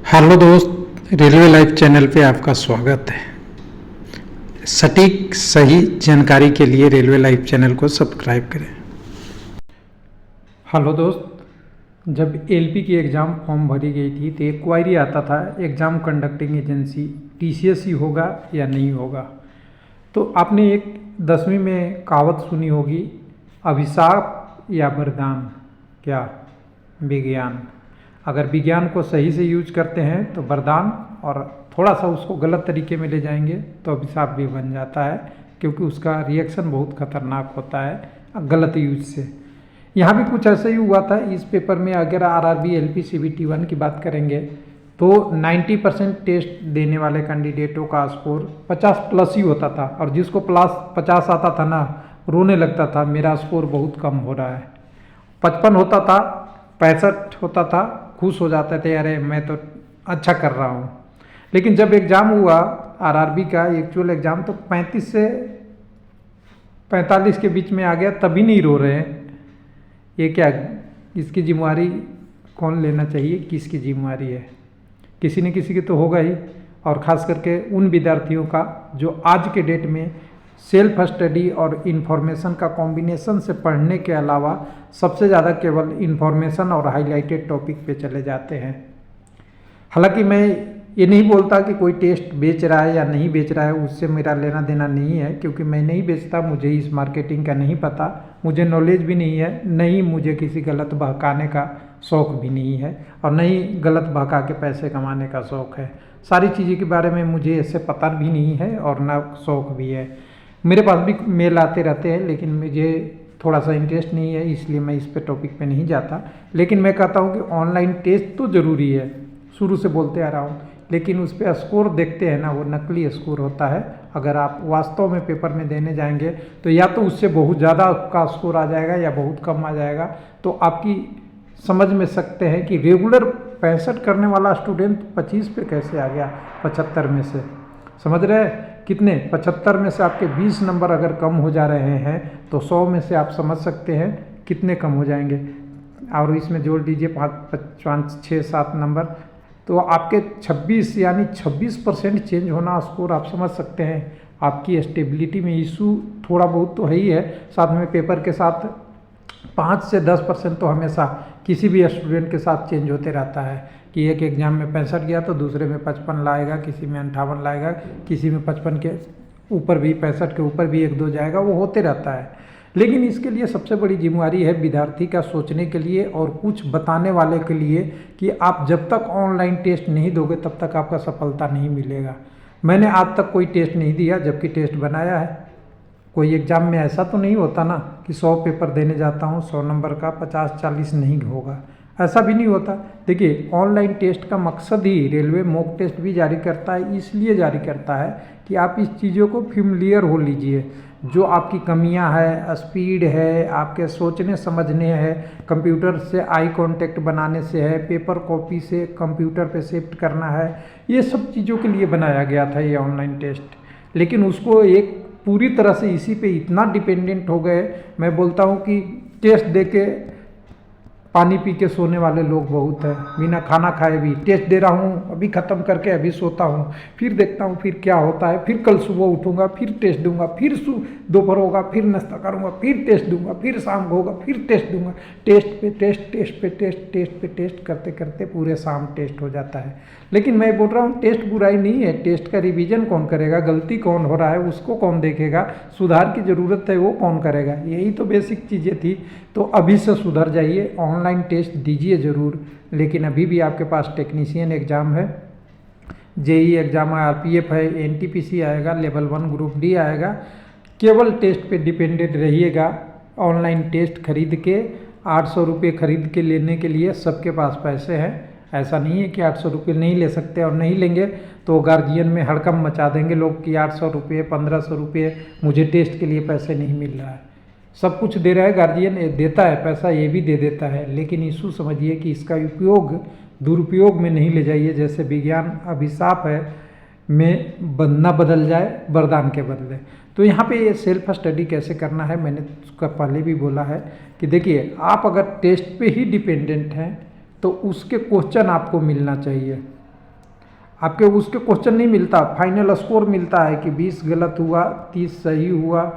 Hello दोस्त, railway live channel पे आपका स्वागत है। सटीक सही जानकारी के लिए रेलवे लाइव चैनल को सब्सक्राइब करें। हेलो दोस्त, जब एलपी की एग्ज़ाम फॉर्म भरी गई थी तो एक क्वायरी आता था एग्ज़ाम कंडक्टिंग एजेंसी टीसीएस ही होगा या नहीं होगा। तो आपने एक 10वीं में कहावत सुनी होगी, अभिशाप या वरदान। क्या? विज्ञान। अगर विज्ञान को सही से यूज करते हैं तो वरदान, और थोड़ा सा उसको गलत तरीके में ले जाएंगे तो अभिशाप भी बन जाता है, क्योंकि उसका रिएक्शन बहुत खतरनाक होता है गलत यूज से। यहाँ भी कुछ ऐसा ही हुआ था इस पेपर में। अगर आरआरबी एलपी सीबीटी 1 की बात करेंगे तो 90% टेस्ट देने वाले कैंडिडेटों का स्कोर 50+ ही होता था, और जिसको प्लस 50 आता था ना, रोने लगता था मेरा स्कोर बहुत कम हो रहा है। 55 होता था, 65 होता था, खुश हो जाते थे, अरे मैं तो अच्छा कर रहा हूँ। लेकिन जब एग्ज़ाम हुआ आरआरबी का एक्चुअल एग्ज़ाम, तो 35 से 45 के बीच में आ गया, तभी नहीं रो रहे हैं। ये क्या, इसकी जिम्मेवारी कौन लेना चाहिए, किसकी जिम्मेवारी है? किसी न किसी की तो होगा ही। और ख़ास करके उन विद्यार्थियों का जो आज के डेट में सेल्फ स्टडी और इन्फॉर्मेशन का कॉम्बिनेशन से पढ़ने के अलावा सबसे ज़्यादा केवल इन्फॉर्मेशन और हाईलाइटेड टॉपिक पे चले जाते हैं। हालांकि मैं ये नहीं बोलता कि कोई टेस्ट बेच रहा है या नहीं बेच रहा है, उससे मेरा लेना देना नहीं है, क्योंकि मैं नहीं बेचता, मुझे इस मार्केटिंग का नहीं पता, मुझे नॉलेज भी नहीं है, नहीं मुझे किसी गलत बहकाने का शौक़ भी नहीं है, और नहीं गलत बहका के पैसे कमाने का शौक़ है। सारी चीज़ों के बारे में मुझे ऐसे पता भी नहीं है और ना शौक़ भी है। मेरे पास भी मेल आते रहते हैं, लेकिन मुझे थोड़ा सा इंटरेस्ट नहीं है, इसलिए मैं इस पे टॉपिक पे नहीं जाता। लेकिन मैं कहता हूँ कि ऑनलाइन टेस्ट तो ज़रूरी है, शुरू से बोलते आ रहा हूँ, लेकिन उस पर स्कोर देखते हैं ना, वो नकली स्कोर होता है। अगर आप वास्तव में पेपर में देने जाएंगे तो या तो उससे बहुत ज़्यादा का स्कोर आ जाएगा या बहुत कम आ जाएगा। तो आपकी समझ में सकते हैं कि रेगुलर 65 करने वाला स्टूडेंट 25 पे कैसे आ गया 75 में से। समझ रहे हैं कितने? 75 में से आपके 20 नंबर अगर कम हो जा रहे हैं तो 100 में से आप समझ सकते हैं कितने कम हो जाएंगे। और इसमें जोड़ दीजिए 5, 6, 7 नंबर, तो आपके 26 यानी 26% चेंज होना स्कोर, आप समझ सकते हैं। आपकी स्टेबिलिटी में इशू थोड़ा बहुत तो है ही है, साथ में पेपर के साथ 5 से 10% तो हमेशा किसी भी स्टूडेंट के साथ चेंज होते रहता है, कि एक एग्ज़ाम में 65 गया तो दूसरे में 55 लाएगा, किसी में 58 लाएगा, किसी में 55 के ऊपर भी, 65 के ऊपर भी 1-2 जाएगा, वो होते रहता है। लेकिन इसके लिए सबसे बड़ी जिम्मेवारी है विद्यार्थी का सोचने के लिए और कुछ बताने वाले के लिए, कि आप जब तक ऑनलाइन टेस्ट नहीं दोगे तब तक आपका सफलता नहीं मिलेगा। मैंने आज तक कोई टेस्ट नहीं दिया, जबकि टेस्ट बनाया है। कोई एग्ज़ाम में ऐसा तो नहीं होता ना कि 100 पेपर देने जाता हूँ, 100 नंबर का 50-40 नहीं होगा, ऐसा भी नहीं होता। देखिए, ऑनलाइन टेस्ट का मकसद ही, रेलवे मॉक टेस्ट भी जारी करता है, इसलिए जारी करता है कि आप इस चीज़ों को फेमिलियर हो लीजिए। जो आपकी कमियां है, स्पीड है, आपके सोचने समझने है, कंप्यूटर से आई कांटेक्ट बनाने से है, पेपर कॉपी से कंप्यूटर पे शिफ्ट करना है, ये सब चीज़ों के लिए बनाया गया था ये ऑनलाइन टेस्ट। लेकिन उसको एक पूरी तरह से इसी पे इतना डिपेंडेंट हो गए, मैं बोलता हूँ कि टेस्ट दे के पानी पी के सोने वाले लोग बहुत हैं, बिना खाना खाए भी टेस्ट दे रहा हूँ, अभी ख़त्म करके अभी सोता हूँ, फिर देखता हूँ फिर क्या होता है, फिर कल सुबह उठूँगा, फिर टेस्ट दूंगा, फिर दोपहर होगा, फिर नाश्ता करूँगा, फिर टेस्ट दूंगा, फिर शाम को होगा, फिर टेस्ट दूंगा। टेस्ट पे टेस्ट, टेस्ट पे टेस्ट, टेस्ट पे टेस्ट करते करते पूरे शाम टेस्ट हो जाता है। लेकिन मैं बोल रहा हूँ टेस्ट बुराई नहीं है, टेस्ट का रिवीजन कौन करेगा, गलती कौन हो रहा है उसको कौन देखेगा, सुधार की ज़रूरत है वो कौन करेगा, यही तो बेसिक चीज़ें थी। तो अभी से सुधर जाइए, ऑनलाइन टेस्ट दीजिए ज़रूर। लेकिन अभी भी आपके पास टेक्नीशियन एग्ज़ाम है, जेई एग्ज़ाम है, आरपीएफ है, एनटीपीसी आएगा, लेवल 1 ग्रुप डी आएगा। केवल टेस्ट पे डिपेंडेंट रहिएगा। ऑनलाइन टेस्ट खरीद के 800 रुपये खरीद के लेने के लिए सबके पास पैसे हैं। ऐसा नहीं है कि 800 रुपये नहीं ले सकते, और नहीं लेंगे तो गार्जियन में हड़कंप मचा देंगे लोग कि 800 रुपये, 1500 रुपये, मुझे टेस्ट के लिए पैसे नहीं मिल रहा है। सब कुछ दे रहा है गार्जियन, देता है पैसा, ये भी दे देता है, लेकिन इशू समझिए कि इसका उपयोग दुरुपयोग में नहीं ले जाइए। जैसे विज्ञान अभिशाप है में न बदल जाए वरदान के बदले। तो यहाँ पे ये सेल्फ स्टडी कैसे करना है, मैंने उसका पहले भी बोला है कि देखिए, आप अगर टेस्ट पे ही डिपेंडेंट हैं तो उसके क्वेश्चन आपको मिलना चाहिए। आपके उसके क्वेश्चन नहीं मिलता, फाइनल स्कोर मिलता है कि 20 गलत हुआ 30 सही हुआ,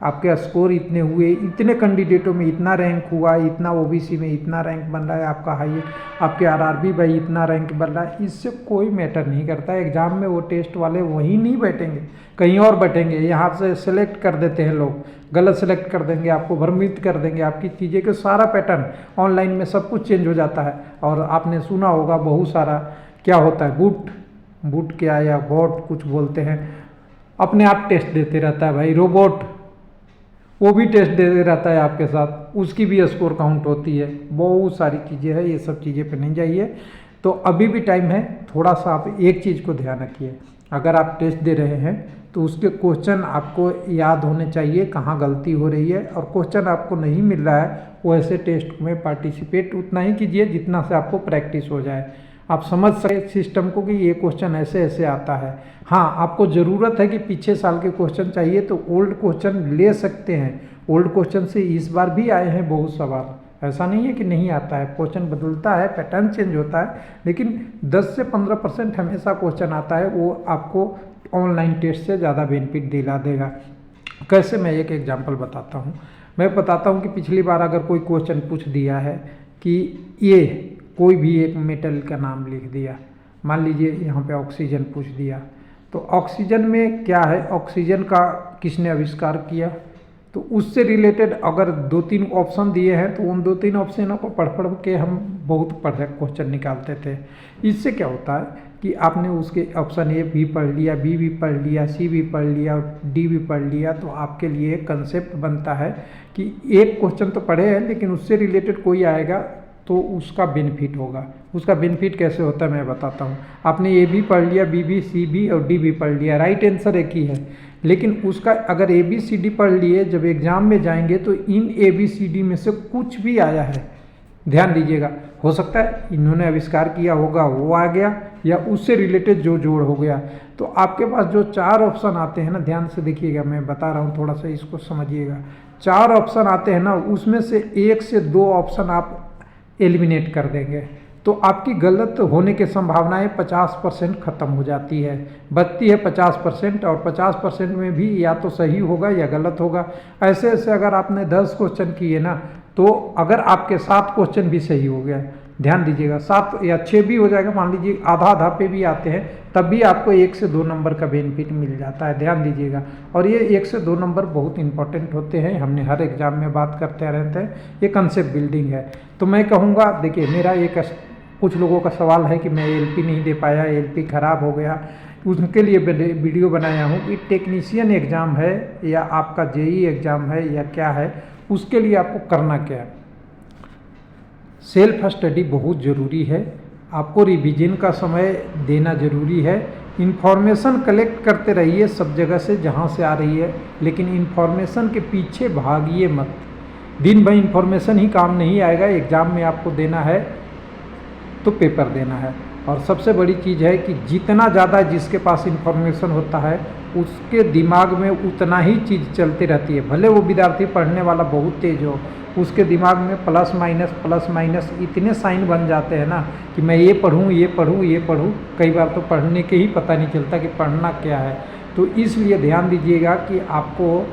आपके स्कोर इतने हुए, इतने कैंडिडेटों में इतना रैंक हुआ, इतना ओबीसी में इतना रैंक बन रहा है, आपका हाई आपके आरआरबी भाई इतना रैंक बन रहा है। इससे कोई मैटर नहीं करता है। एग्जाम में वो टेस्ट वाले वहीं नहीं बैठेंगे, कहीं और बैठेंगे। यहाँ से सेलेक्ट कर देते हैं लोग, गलत सेलेक्ट कर देंगे, आपको भ्रमित कर देंगे, आपकी चीज़ें के सारा पैटर्न ऑनलाइन में सब कुछ चेंज हो जाता है। और आपने सुना होगा बहुत सारा क्या होता है, बूट क्या या बॉट कुछ बोलते हैं, अपने आप टेस्ट देते रहता है भाई, रोबोट वो भी टेस्ट देते रहता है आपके साथ, उसकी भी स्कोर काउंट होती है। बहुत सारी चीज़ें हैं, ये सब चीज़ें पे नहीं जाइए। तो अभी भी टाइम है, थोड़ा सा आप एक चीज़ को ध्यान रखिए, अगर आप टेस्ट दे रहे हैं तो उसके क्वेश्चन आपको याद होने चाहिए, कहाँ गलती हो रही है। और क्वेश्चन आपको नहीं मिल रहा है, वैसे टेस्ट में पार्टिसिपेट उतना ही कीजिए जितना से आपको प्रैक्टिस हो जाए, आप समझ सके सिस्टम को कि ये क्वेश्चन ऐसे ऐसे आता है। हाँ, आपको ज़रूरत है कि पीछे साल के क्वेश्चन चाहिए तो ओल्ड क्वेश्चन ले सकते हैं। ओल्ड क्वेश्चन से इस बार भी आए हैं बहुत सवाल, ऐसा नहीं है कि नहीं आता है। क्वेश्चन बदलता है, पैटर्न चेंज होता है, लेकिन 10 से 15% हमेशा क्वेश्चन आता है, वो आपको ऑनलाइन टेस्ट से ज़्यादा बेनिफिट दिला देगा। कैसे, मैं एक एग्जांपल बताता हूँ। मैं बताता हूँ कि पिछली बार अगर कोई क्वेश्चन पूछ दिया है कि ये कोई भी एक मेटल का नाम लिख दिया, मान लीजिए यहाँ पे ऑक्सीजन पूछ दिया, तो ऑक्सीजन में क्या है, ऑक्सीजन का किसने आविष्कार किया, तो उससे रिलेटेड अगर 2-3 ऑप्शन दिए हैं तो उन 2-3 ऑप्शनों को पढ़ के हम बहुत पढ़ क्वेश्चन निकालते थे। इससे क्या होता है कि आपने उसके ऑप्शन ए भी पढ़ लिया, बी भी पढ़ लिया, सी भी पढ़ लिया, डी भी पढ़ लिया, तो आपके लिए कंसेप्ट बनता है कि एक क्वेश्चन तो पढ़े हैं लेकिन उससे रिलेटेड कोई आएगा तो उसका बेनिफिट होगा। उसका बेनिफिट कैसे होता है मैं बताता हूँ। आपने ए भी पढ़ लिया, बी भी, सी भी और डी भी पढ़ लिया, राइट आंसर एक ही है, लेकिन उसका अगर ए बी सी डी पढ़ लिए, जब एग्जाम में जाएंगे तो इन ए बी सी डी में से कुछ भी आया है, ध्यान दीजिएगा, हो सकता है इन्होंने आविष्कार किया होगा वो आ गया, या उससे रिलेटेड जो जोड़ हो गया। तो आपके पास जो 4 ऑप्शन आते हैं ना, ध्यान से देखिएगा, मैं बता रहा हूँ, थोड़ा सा इसको समझिएगा। 4 ऑप्शन आते हैं ना, उसमें से 1 से 2 ऑप्शन आप एलिमिनेट कर देंगे तो आपकी गलत होने की संभावनाएं 50% खत्म हो जाती है, बचती है 50%, और 50% में भी या तो सही होगा या गलत होगा। ऐसे ऐसे अगर आपने 10 क्वेश्चन किए ना, तो अगर आपके 7 क्वेश्चन भी सही हो गए, ध्यान दीजिएगा, 7 या 6 भी हो जाएगा, मान लीजिए आधा आधा पे भी आते हैं, तब भी आपको 1 से 2 नंबर का बेनिफिट मिल जाता है, ध्यान दीजिएगा। और ये 1 से 2 नंबर बहुत इंपॉर्टेंट होते हैं, हमने हर एग्जाम में बात करते रहते हैं, ये कंसेप्ट बिल्डिंग है। तो मैं कहूँगा, देखिए मेरा एक कुछ लोगों का सवाल है कि मैं एलपी नहीं दे पाया, एलपी ख़राब हो गया, उनके लिए वीडियो बनाया हूँ कि टेक्नीशियन एग्ज़ाम है या आपका जेई एग्ज़ाम है या क्या है, उसके लिए आपको करना क्या है। सेल्फ स्टडी बहुत ज़रूरी है, आपको रिवीजन का समय देना ज़रूरी है, इन्फॉर्मेशन कलेक्ट करते रहिए सब जगह से जहाँ से आ रही है, लेकिन इन्फॉर्मेशन के पीछे भागिए मत। दिन भर इन्फॉर्मेशन ही काम नहीं आएगा, एग्ज़ाम में आपको देना है तो पेपर देना है। और सबसे बड़ी चीज़ है कि जितना ज़्यादा जिसके पास इन्फॉर्मेशन होता है उसके दिमाग में उतना ही चीज़ चलती रहती है, भले वो विद्यार्थी पढ़ने वाला बहुत तेज हो, उसके दिमाग में प्लस माइनस इतने साइन बन जाते हैं ना कि मैं ये पढ़ूँ ये पढ़ूँ ये पढ़ूँ, कई बार तो पढ़ने के ही पता नहीं चलता कि पढ़ना क्या है। तो इसलिए ध्यान दीजिएगा कि आपको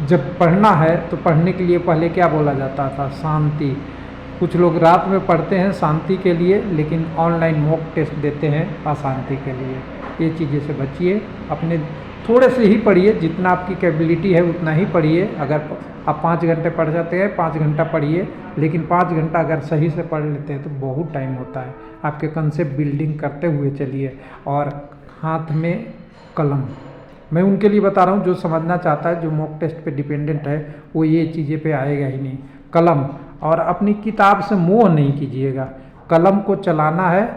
जब पढ़ना है तो पढ़ने के लिए पहले क्या बोला जाता था, शांति। कुछ लोग रात में पढ़ते हैं शांति के लिए, लेकिन ऑनलाइन मॉक टेस्ट देते हैं अशांति के लिए। ये चीज़ें से बचिए, अपने थोड़े से ही पढ़िए, जितना आपकी कैपेबिलिटी है उतना ही पढ़िए। अगर आप 5 घंटे पढ़ जाते हैं 5 घंटा पढ़िए, लेकिन 5 घंटा अगर सही से पढ़ लेते हैं तो बहुत टाइम होता है। आपके कंसेप्ट बिल्डिंग करते हुए चलिए, और हाथ में कलम। मैं उनके लिए बता रहा हूँ जो समझना चाहता है, जो मॉक टेस्ट पे डिपेंडेंट है, वो ये चीज़ें पे आएगा ही नहीं। कलम, और अपनी किताब से मोह नहीं कीजिएगा, कलम को चलाना है,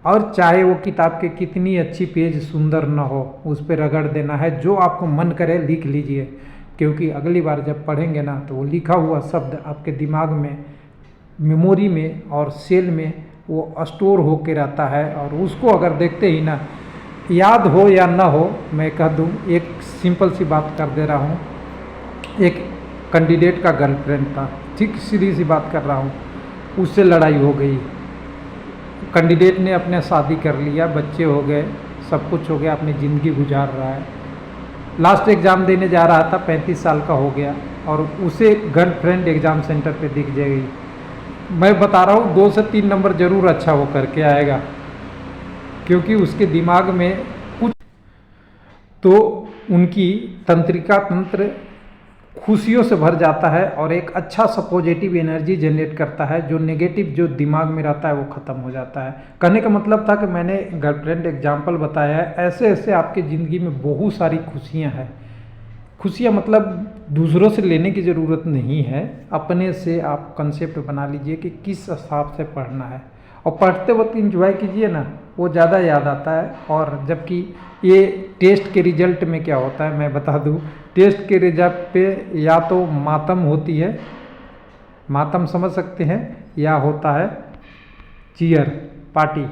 और चाहे वो किताब के कितनी अच्छी पेज सुंदर ना हो, उस पर रगड़ देना है, जो आपको मन करे लिख लीजिए, क्योंकि अगली बार जब पढ़ेंगे ना तो वो लिखा हुआ शब्द आपके दिमाग में, मेमोरी में और सेल में वो स्टोर होके रहता है। और उसको अगर देखते ही ना, याद हो या ना हो, मैं कह दूँ एक सिंपल सी बात कर दे रहा हूँ। एक कैंडिडेट का गर्लफ्रेंड था, ठीक सीधी सी बात कर रहा हूँ, उससे लड़ाई हो गई, कैंडिडेट ने अपने शादी कर लिया, बच्चे हो गए, सब कुछ हो गया, अपनी ज़िंदगी गुजार रहा है, लास्ट एग्ज़ाम देने जा रहा था, 35 साल का हो गया और उसे गर्लफ्रेंड एग्ज़ाम सेंटर पे दिख जाएगी। मैं बता रहा हूँ 2 से 3 नंबर ज़रूर अच्छा वो करके आएगा, क्योंकि उसके दिमाग में कुछ तो उनकी तंत्रिका तंत्र खुशियों से भर जाता है और एक अच्छा सा पॉजिटिव एनर्जी जनरेट करता है, जो नेगेटिव जो दिमाग में रहता है वो ख़त्म हो जाता है। कहने का मतलब था कि मैंने गर्लफ्रेंड एग्जाम्पल बताया है, ऐसे ऐसे आपकी ज़िंदगी में बहुत सारी खुशियाँ हैं। खुशियाँ मतलब दूसरों से लेने की ज़रूरत नहीं है, अपने से आप कंसेप्ट बना लीजिए कि किस हिसाब से पढ़ना है और पढ़ते वक्त इंजॉय कीजिए ना, वो ज़्यादा याद आता है। और जबकि ये टेस्ट के रिजल्ट में क्या होता है मैं बता दूं, टेस्ट के रिजल्ट पे या तो मातम होती है, मातम समझ सकते हैं, या होता है चीयर पार्टी।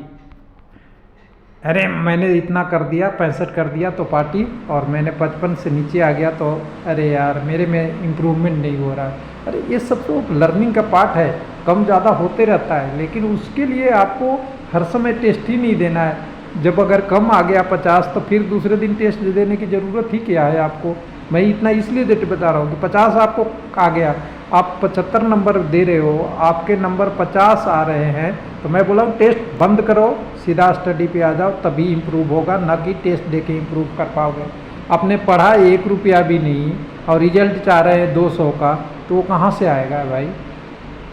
अरे मैंने इतना कर दिया, 65 कर दिया तो पार्टी, और मैंने 55 से नीचे आ गया तो अरे यार मेरे में इम्प्रूवमेंट नहीं हो रहा है। अरे ये सब तो लर्निंग का पार्ट है, कम ज़्यादा होते रहता है, लेकिन उसके लिए आपको हर समय टेस्ट ही नहीं देना है। जब अगर कम आ गया 50 तो फिर दूसरे दिन टेस्ट देने की ज़रूरत ही क्या है आपको। मैं इतना इसलिए बता रहा हूँ कि 50 आपको आ गया, आप 75 नंबर दे रहे हो, आपके नंबर 50 आ रहे हैं, तो मैं बोला हूँ टेस्ट बंद करो, सीधा स्टडी पे आ जाओ, तभी इम्प्रूव होगा, ना कि टेस्ट दे के इम्प्रूव कर पाओगे। आपने पढ़ा 1 रुपया भी नहीं और रिजल्ट चाह रहे हैं 200 का, तो वो कहाँ से आएगा भाई।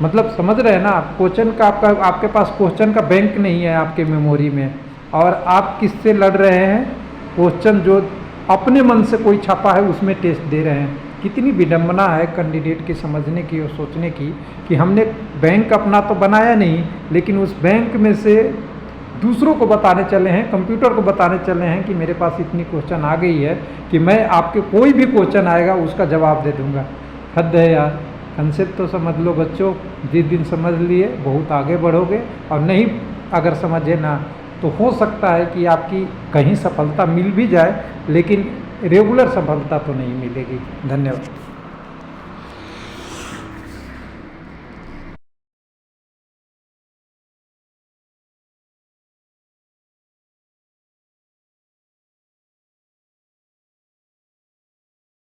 मतलब समझ रहे हैं ना, क्वेश्चन का आपके पास क्वेश्चन का बैंक नहीं है आपके मेमोरी में, और आप किससे लड़ रहे हैं, क्वेश्चन जो अपने मन से कोई छापा है उसमें टेस्ट दे रहे हैं। कितनी विडंबना है कैंडिडेट की समझने की और सोचने की कि हमने बैंक अपना तो बनाया नहीं, लेकिन उस बैंक में से दूसरों को बताने चले हैं, कंप्यूटर को बताने चले हैं कि मेरे पास इतनी क्वेश्चन आ गई है कि मैं आपके कोई भी क्वेश्चन आएगा उसका जवाब दे दूंगा। हद है यार। कंसेप्ट तो समझ लो बच्चों, जिस दिन समझ लिए बहुत आगे बढ़ोगे, और नहीं अगर समझे ना तो हो सकता है कि आपकी कहीं सफलता मिल भी जाए, लेकिन रेगुलर सफलता तो नहीं मिलेगी। धन्यवाद।